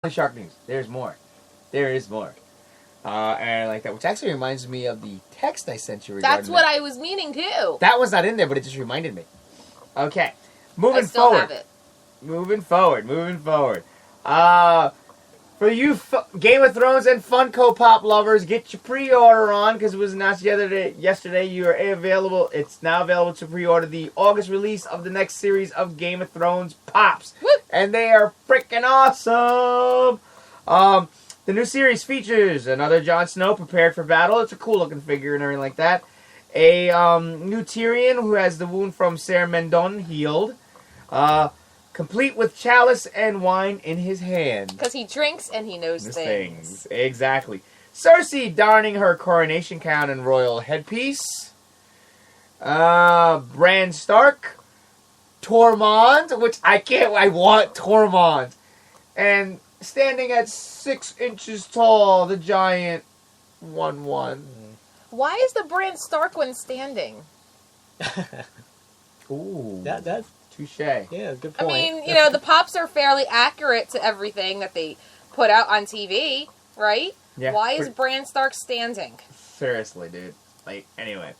Shark news. There's more. There is more. And I like that, which actually reminds me of the text I sent you regarding That's what I was meaning too. That was not in there, but it just reminded me. Okay. Moving I still forward. have it. Moving forward. For you Game of Thrones and Funko Pop lovers, get your pre-order on because it was announced yesterday. It's now available to pre-order the August release of the next series of Game of Thrones Pops. Woo! And they are freaking awesome. The new series features another Jon Snow prepared for battle. It's a cool looking figure and everything like that. A new Tyrion who has the wound from Ser Mendon healed. Complete with chalice and wine in his hand. Because he drinks and he knows things. Exactly. Cersei donning her coronation crown and royal headpiece. Bran Stark. Tormund, which I want Tormund. And standing at 6 inches tall, the giant 1-1. Why is the Bran Stark one standing? Ooh. That's touche. Yeah, good point. I mean, the Pops are fairly accurate to everything that they put out on TV, right? Yeah. Why is Bran Stark standing? Seriously, dude. Anyway.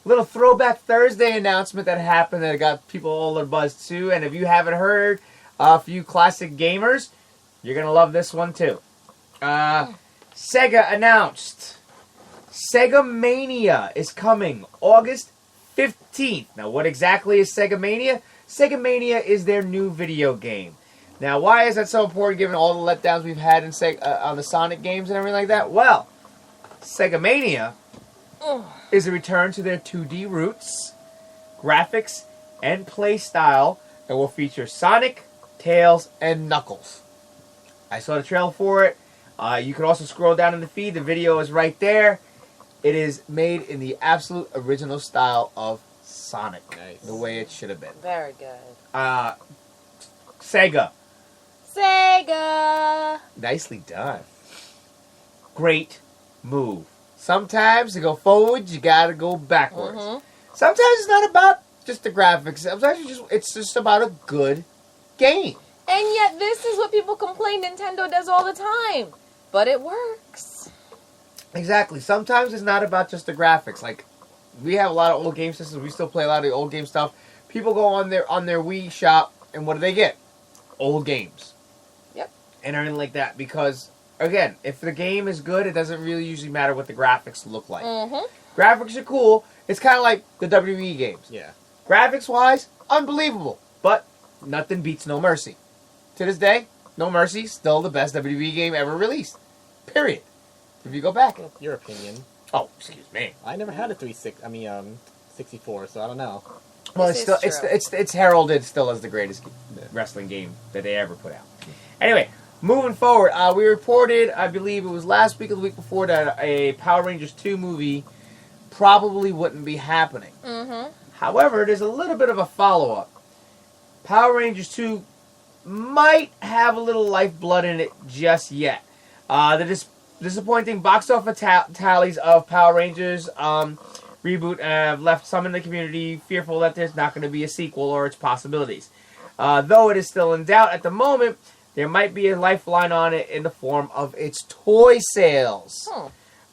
Little Throwback Thursday announcement that happened that got people all their buzz too. And if you haven't heard, for you classic gamers, you're going to love this one too. Sega announced Sega Mania is coming August 15th. Now, what exactly is Sega Mania? Sega Mania is their new video game. Now, why is that so important given all the letdowns we've had in on the Sonic games and everything like that? Well, Sega Mania is a return to their 2D roots, graphics, and play style, and will feature Sonic, Tails, and Knuckles. I saw the trailer for it. You can also scroll down in the feed. The video is right there. It is made in the absolute original style of Sonic. Nice. The way it should have been. Very good. Sega. Sega! Nicely done. Great move. Sometimes to go forward, you gotta go backwards. Mm-hmm. Sometimes it's not about just the graphics. Sometimes it's just about a good game. And yet this is what people complain Nintendo does all the time. But it works. Exactly. Sometimes it's not about just the graphics. Like, we have a lot of old game systems. We still play a lot of the old game stuff. People go on their Wii shop, and what do they get? Old games. Yep. And everything like that. Because, again, if the game is good, it doesn't really usually matter what the graphics look like. Mm-hmm. Graphics are cool. It's kind of like the WWE games. Yeah. Graphics-wise, unbelievable. But nothing beats No Mercy. To this day, No Mercy still the best WWE game ever released. Period. If you go back. Your opinion. Oh, excuse me. I never had a 64, so I don't know. Well, This it's is still true. it's heralded still as the greatest wrestling game that they ever put out. Anyway, moving forward, we reported, I believe it was last week or the week before, that a Power Rangers 2 movie probably wouldn't be happening. Mm-hmm. However, there's a little bit of a follow-up. Power Rangers 2 might have a little lifeblood in it just yet. The disappointing box office tallies of Power Rangers reboot have left some in the community fearful that there's not going to be a sequel or its possibilities. Though it is still in doubt at the moment, there might be a lifeline on it in the form of its toy sales.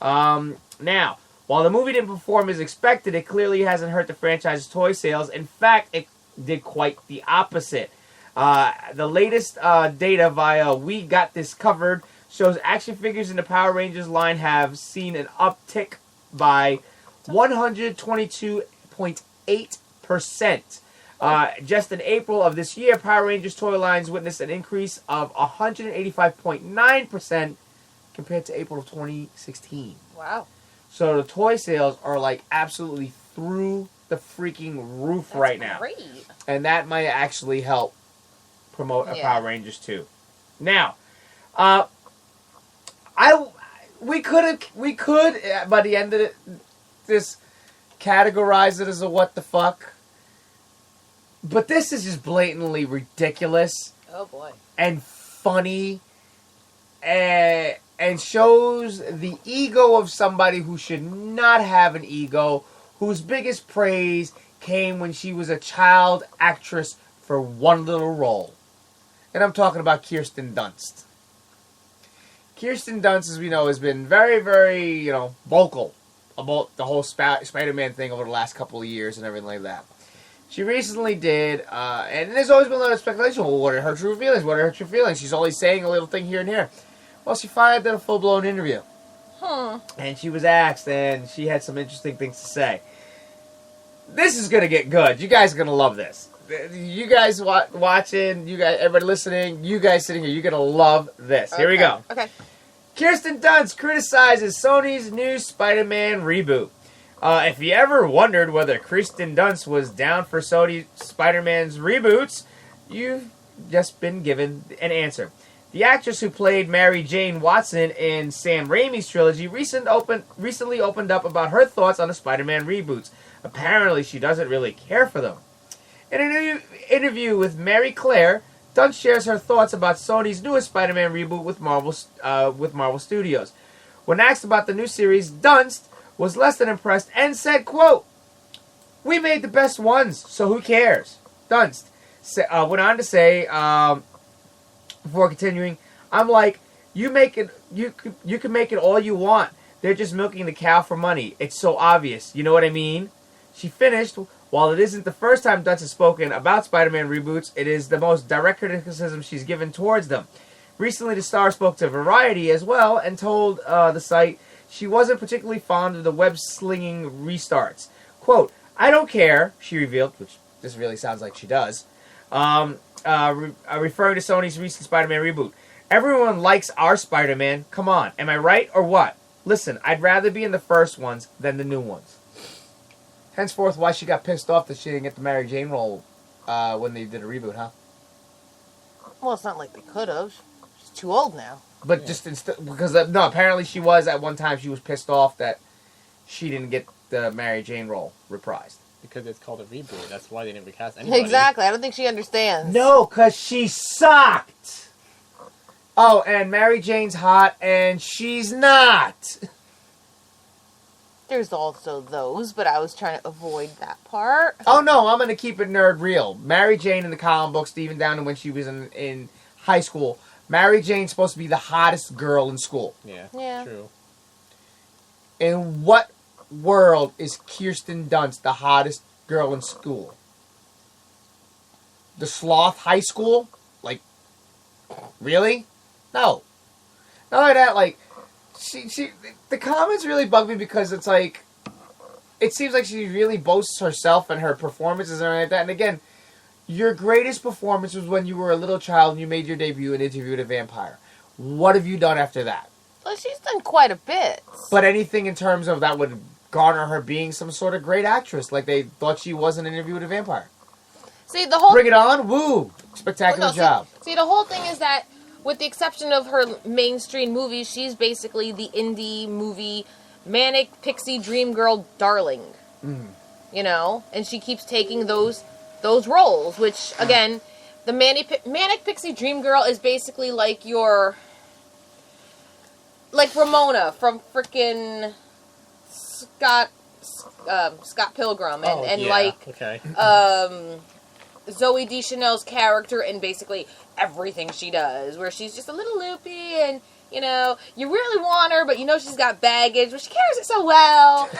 Now, while the movie didn't perform as expected, it clearly hasn't hurt the franchise's toy sales. In fact, it did quite the opposite. The latest data via We Got This Covered shows action figures in the Power Rangers line have seen an uptick by 122.8%. Just in April of this year, Power Rangers toy lines witnessed an increase of 185.9% compared to April of 2016. Wow. So the toy sales are absolutely through the freaking roof right now. Great. And that might actually help promote a Power Rangers 2. Now, we could by the end of this categorize it as a what the fuck. But this is just blatantly ridiculous. Oh boy. And funny and shows the ego of somebody who should not have an ego, whose biggest praise came when she was a child actress for one little role. And I'm talking about Kirsten Dunst. Kirsten Dunst, as we know, has been very, very, vocal about the whole Spider-Man thing over the last couple of years and everything like that. She recently did, and there's always been a lot of speculation. Well, what are her true feelings? What are her true feelings? She's always saying a little thing here and here. Well, she finally did a full-blown interview. And she was asked, and she had some interesting things to say. This is going to get good. You guys are going to love this. You guys watching, you guys, everybody listening, you guys sitting here, you're going to love this. Here we go. Okay. Kirsten Dunst criticizes Sony's new Spider-Man reboot. If you ever wondered whether Kirsten Dunst was down for Sony Spider-Man's reboots, you've just been given an answer. The actress who played Mary Jane Watson in Sam Raimi's trilogy recently opened up about her thoughts on the Spider-Man reboots. Apparently, she doesn't really care for them. In an interview with Mary Claire, Dunst shares her thoughts about Sony's newest Spider-Man reboot with Marvel Studios. When asked about the new series, Dunst was less than impressed and said, quote, "We made the best ones, so who cares?" Dunst went on to say, before continuing, "I'm like, you can make it all you want. They're just milking the cow for money. It's so obvious. You know what I mean?" She finished, "While it isn't the first time Dunst has spoken about Spider-Man reboots, it is the most direct criticism she's given towards them." Recently, the star spoke to Variety as well and told the site she wasn't particularly fond of the web-slinging restarts. Quote, "I don't care," she revealed, which this really sounds like she does, referring to Sony's recent Spider-Man reboot. "Everyone likes our Spider-Man. Come on, am I right or what? Listen, I'd rather be in the first ones than the new ones." Henceforth, why she got pissed off that she didn't get the Mary Jane role when they did a reboot, huh? Well, it's not like they could have. She's too old now. But just because apparently she was at one time. She was pissed off that she didn't get the Mary Jane role reprised Because it's called a reboot. That's why they didn't recast anybody. Exactly. I don't think she understands. No, because she sucked. Oh, and Mary Jane's hot, and she's not. There's also those, but I was trying to avoid that part. Oh no, I'm gonna keep it nerd real. Mary Jane in the comic books, even down to when she was in high school. Mary Jane's supposed to be the hottest girl in school. Yeah. True. In what world is Kirsten Dunst the hottest girl in school? The Sloth High School? Like, really? No. Not only that, like, the comments really bug me because it's like, it seems like she really boasts herself and her performances and everything like that. And again, your greatest performance was when you were a little child and you made your debut and interviewed a vampire. What have you done after that? Well, she's done quite a bit. But anything in terms of that would garner her being some sort of great actress, like they thought she was in an interview with a vampire. See, the whole... Bring it on, woo! Spectacular job. See, the whole thing is that, with the exception of her mainstream movies, she's basically the indie movie manic pixie dream girl darling. You know? And she keeps taking those roles, which, again, the manic pixie dream girl is basically like your... like Ramona from frickin' Scott Pilgrim. And Okay. Zooey Deschanel's character in basically everything she does, where she's just a little loopy and, you know, you really want her, but you know she's got baggage, but she carries it so well.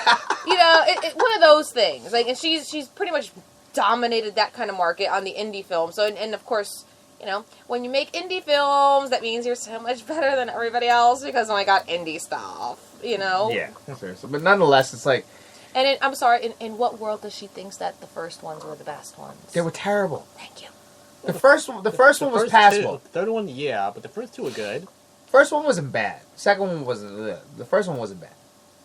You know, one of those things. Like, and she's pretty much dominated that kind of market on the indie film. So, and of course, you know, when you make indie films, that means you're so much better than everybody else because, oh my god, indie stuff, you know? Yeah, seriously. But nonetheless, it's like... And I'm sorry, in what world does she think that the first ones were the best ones? They were terrible. Thank you. The first one was passable. The third one, yeah, but the first two were good. First one wasn't bad. Second one wasn't... The first one wasn't bad.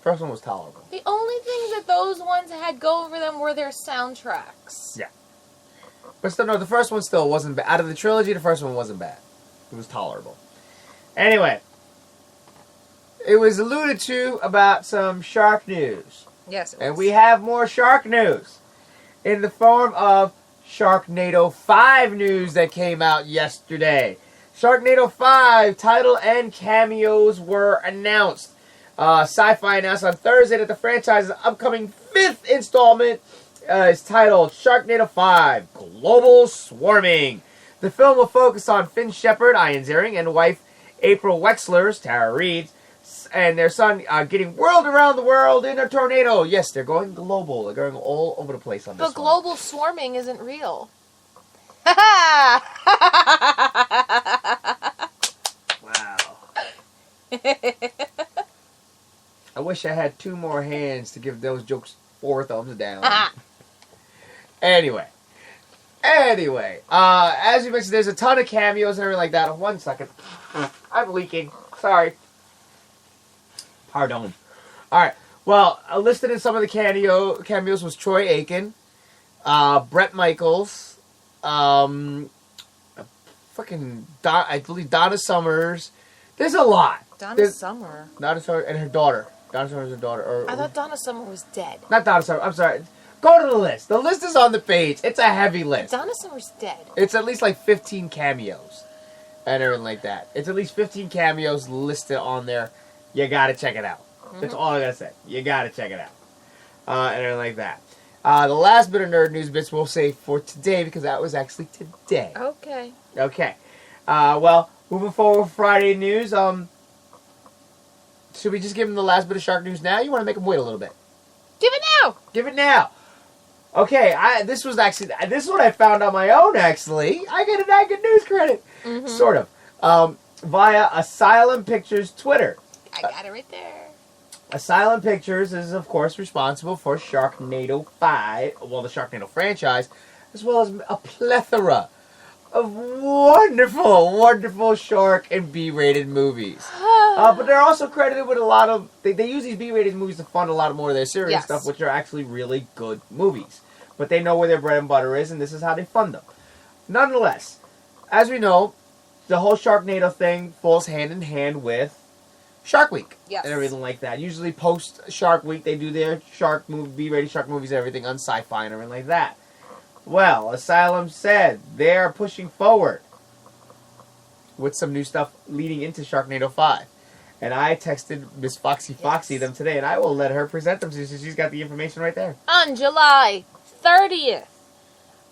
First one was tolerable. The only thing that those ones had go for them were their soundtracks. Yeah. But still, no, the first one still wasn't bad. Out of the trilogy, the first one wasn't bad. It was tolerable. Anyway. It was alluded to about some shark news. Yes, And we have more shark news. In the form of Sharknado 5 news that came out yesterday. Sharknado 5 title and cameos were announced. Sci-Fi announced on Thursday that the franchise's upcoming 5th installment is titled Sharknado 5 Global Swarming. The film will focus on Finn Shepard, Ian Ziering, and wife April Wexler's, Tara Reid's, and their son getting whirled around the world in a tornado. Yes, they're going global. They're going all over the place on this But global swarming isn't real. Wow. I wish I had 2 more hands to give those jokes 4 thumbs down. Anyway, as you mentioned, there's a ton of cameos and everything like that. 1 second. I'm leaking. Sorry. Pardon. Alright, well, listed in some of the cameos was Troy Aiken, Bret Michaels, I believe Donna Summers. There's a lot. Donna Summer. Donna Summer and her daughter. Donna Summer's her daughter. I thought Donna Summer was dead. Not Donna Summer. I'm sorry. Go to the list. The list is on the page. It's a heavy list. Donna Summer's dead. It's at least like 15 cameos and everything like that. It's at least 15 cameos listed on there. You gotta check it out. That's all I gotta say. You gotta check it out. And everything like that. The last bit of nerd news bits we'll save for today because that was actually today. Okay. Okay. Well, moving forward with Friday news, should we just give them the last bit of shark news now? You want to make them wait a little bit? Give it now! Give it now. Okay, this is what I found on my own, actually. I get a not good news credit. Sort of. Via Asylum Pictures Twitter. I got it right there. Asylum Pictures is, of course, responsible for Sharknado 5, well, the Sharknado franchise, as well as a plethora of wonderful, wonderful shark and B-rated movies. But they're also credited with a lot of... They use these B-rated movies to fund a lot more of their serious stuff, which are actually really good movies. But they know where their bread and butter is, and this is how they fund them. Nonetheless, as we know, the whole Sharknado thing falls hand in hand with Shark Week. Yes. And everything like that. Usually post Shark Week, they do their shark movie, B-rated shark movies and everything on Sci-Fi and everything like that. Well, Asylum said they are pushing forward with some new stuff leading into Sharknado 5. And I texted Miss Foxy them today, and I will let her present them to you, so she's got the information right there. On July 30th,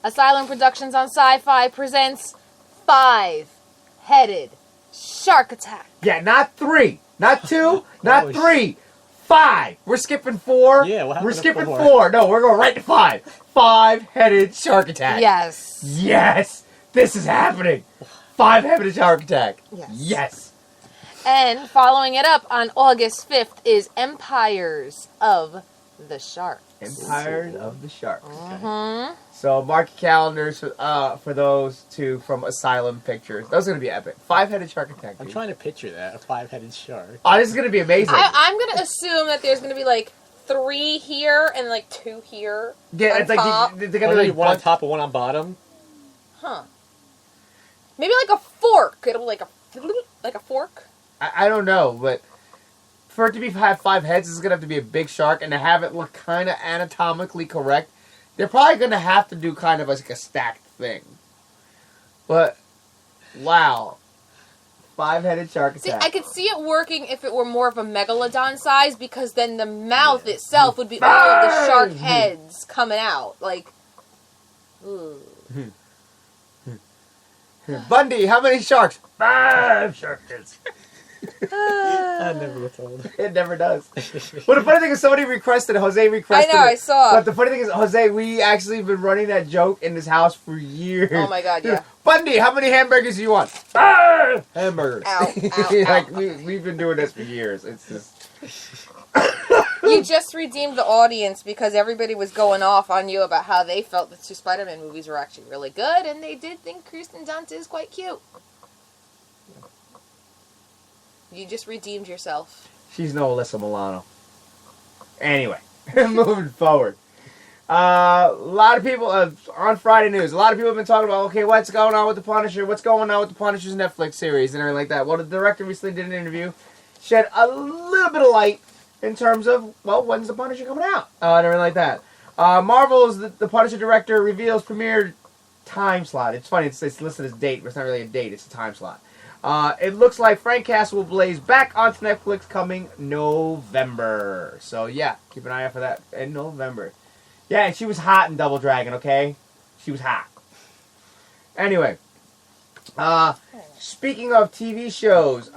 Asylum Productions on Sci-Fi presents 5-Headed Shark Attack. Yeah, not 3, not 2, not 3, 5. We're skipping 4. Yeah, what happened We're to skipping 4? 4. No, we're going right to 5. 5-Headed Shark Attack. Yes. Yes, this is happening. 5-Headed Shark Attack. Yes. And following it up on August 5th is Empires of the Sharks. Empires of the Sharks. Mm-hmm. So mark your calendars for those 2 from Asylum Pictures. Those are going to be epic. 5-Headed Shark Attack. I'm trying to picture that, a 5-headed shark. Oh, this is going to be amazing. I'm going to assume that there's going to be like 3 here and like 2 here. Yeah, on it's like top. they're going to be one on top and one on bottom. Huh. Maybe like a fork. It'll be like a fork. I don't know, but for it to have 5 heads, it's going to have to be a big shark, and to have it look kind of anatomically correct, they're probably going to have to do kind of like a stacked thing. But, wow. 5-Headed Shark Attack. See, I could see it working if it were more of a megalodon size, because then the mouth itself would be all of the shark heads coming out. Like, ooh. Bundy, how many sharks? 5 shark heads. That never gets old. It never does. Well, the funny thing is somebody requested, Jose requested I know, it. I saw. But the funny thing is, Jose, we actually have been running that joke in this house for years. Oh my god, yeah. Bundy, how many hamburgers do you want? 5 hamburgers. Ow, ow, Like, ow. we've been doing this for years. It's just... You just redeemed the audience because everybody was going off on you about how they felt the 2 Spider-Man movies were actually really good, and they did think Kirsten Dunst is quite cute. You just redeemed yourself. She's no Alyssa Milano. Anyway, moving forward. A lot of people, on Friday news, a lot of people have been talking about, okay, what's going on with The Punisher? What's going on with The Punisher's Netflix series and everything like that? Well, the director recently did an interview, shed a little bit of light in terms of, well, when's The Punisher coming out? And everything like that. Marvel's The Punisher director reveals premiere time slot. It's funny, it's listed as date, but it's not really a date, it's a time slot. It looks like Frank Castle will blaze back onto Netflix coming November. So, yeah, keep an eye out for that in November. Yeah, and she was hot in Double Dragon, okay? She was hot. Anyway, Speaking of TV shows,